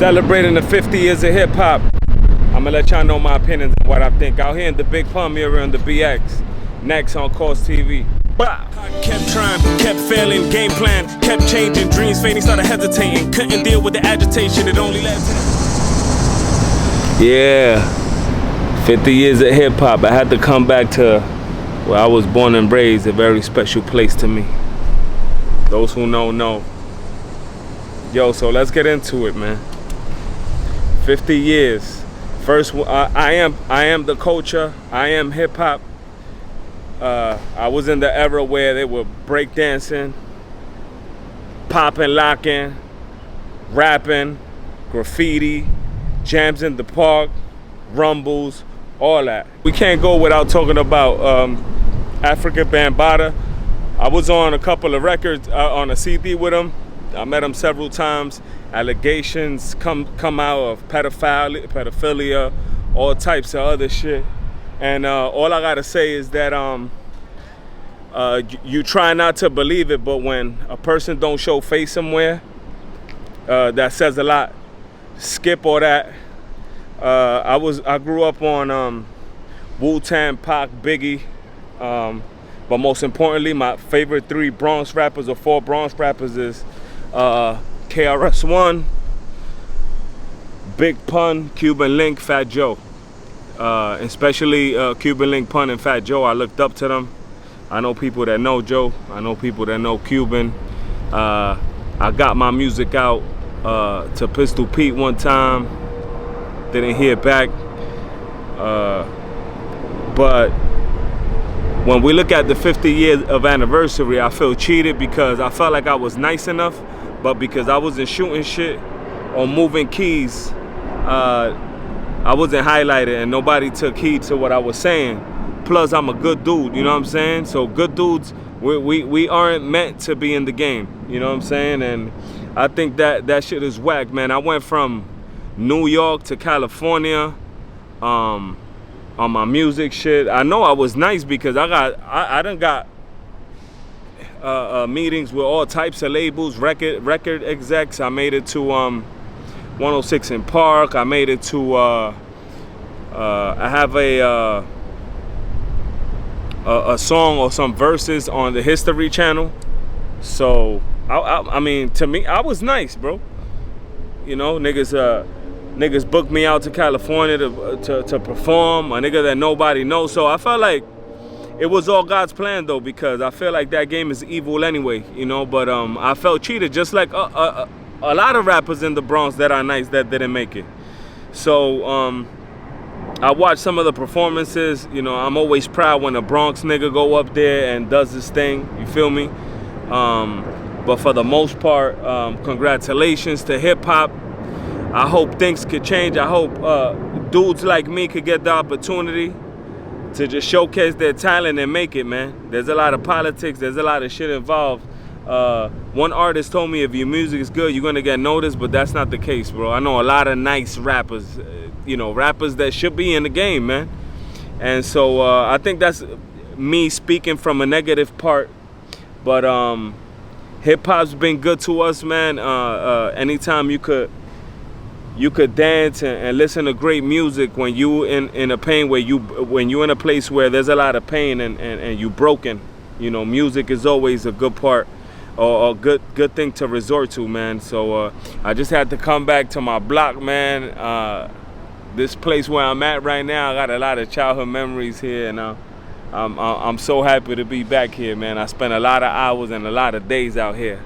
Celebrating the 50 years of hip-hop. I'm gonna let y'all know my opinions and what I think. Out here in the Big Pun area on the BX. Next on CostTv. Kept trying, kept failing, game plan, kept changing, dreams fading, started hesitating, couldn't deal with the agitation, it only led to... Yeah, 50 years of hip-hop. I had to come back to where I was born and raised, a very special place to me. Those who know. Yo, so let's get into it, man. 50 years. First, I am the culture. I am hip hop. I was in the era where they were breakdancing, popping, locking, rapping, graffiti, jams in the park, rumbles, all that. We can't go without talking about Africa Bambaataa. I was on a couple of records on a CD with him. I met him several times. Allegations come out of pedophilia, all types of other shit. And all I gotta say is that you try not to believe it, but when a person don't show face somewhere, that says a lot. Skip all that. I grew up on Wu-Tang, Pac, Biggie, but most importantly, my favorite three Bronx rappers or four Bronx rappers is KRS-One, Big Pun, Cuban Link, Fat Joe. Especially Cuban Link, Pun, and Fat Joe. I looked up to them. I know people that know Joe. I know people that know Cuban. I got my music out to Pistol Pete one time. Didn't hear back. But when we look at the 50 years of anniversary, I feel cheated because I felt like I was nice enough, but because I wasn't shooting shit or moving keys, I wasn't highlighted and nobody took heed to what I was saying. Plus, I'm a good dude, you know what I'm saying? So good dudes, we aren't meant to be in the game, you know what I'm saying? And I think that shit is whack, man. I went from New York to California on my music shit. I know I was nice because I done got meetings with all types of labels, record execs. I made it to 106 in Park. I made it to I have a song or some verses on the History Channel. So I mean, to me, I was nice, bro. You know, niggas booked me out to California to perform, a nigga that nobody knows. So I felt like it was all God's plan, though, because I feel like that game is evil anyway, you know. But I felt cheated, just like a lot of rappers in the Bronx that are nice that didn't make it. So I watched some of the performances. You know, I'm always proud when a Bronx nigga go up there and does this thing, you feel me? But for the most part, congratulations to hip-hop. I hope things could change. I hope dudes like me could get the opportunity to just showcase their talent and make it, man. There's a lot of politics. There's a lot of shit involved. One artist told me if your music is good, you're gonna get noticed, but that's not the case, bro. I know a lot of nice rappers, you know, rappers that should be in the game, man. And so I think that's me speaking from a negative part. But hip-hop's been good to us, man. Anytime you could dance and listen to great music when you in a pain when you in a place where there's a lot of pain and you broken, you know, music is always a good part or a good thing to resort to, man. So I just had to come back to my block, man. This place where I'm at right now, I got a lot of childhood memories here, and I'm so happy to be back here, man. I spent a lot of hours and a lot of days out here.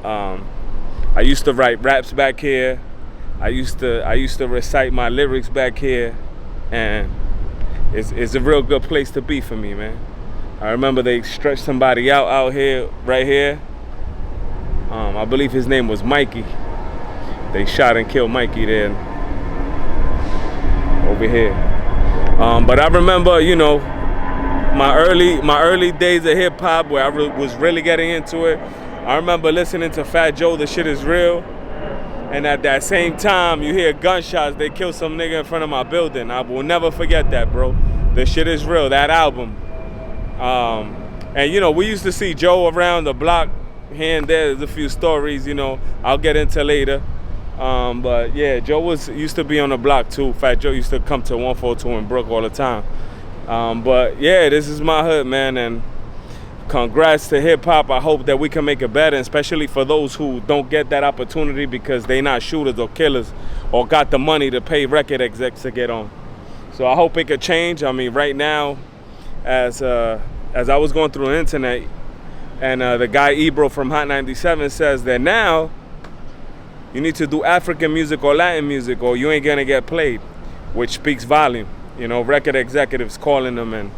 I used to write raps back here. I used to recite my lyrics back here, and it's a real good place to be for me, man. I remember they stretched somebody out here, right here. I believe his name was Mikey. They shot and killed Mikey there, over here. But I remember, you know, my early days of hip hop where I was really getting into it. I remember listening to Fat Joe, The Shit Is Real. And at that same time, you hear gunshots. They killed some nigga in front of my building. I will never forget that, bro. The Shit Is Real, that album. And, you know, we used to see Joe around the block here and there. There's a few stories, you know, I'll get into later. But yeah, Joe used to be on the block too. Fat Joe used to come to 142 in Brook all the time. But yeah, this is my hood, man, and congrats to hip hop. I hope that we can make it better, especially for those who don't get that opportunity because they not shooters or killers or got the money to pay record execs to get on. So I hope it could change. I mean, right now, as I was going through the internet, and the guy Ebro from Hot 97 says that now you need to do African music or Latin music or you ain't gonna get played, which speaks volume. You know, record executives calling them in.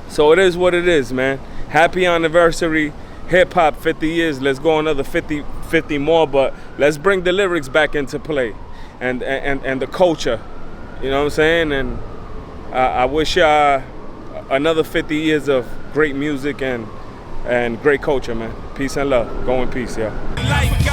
So it is what it is, man. Happy anniversary, hip hop 50 years. Let's go another 50 more, but let's bring the lyrics back into play and the culture. You know what I'm saying? And I wish another 50 years of great music and great culture, man. Peace and love. Go in peace, yeah.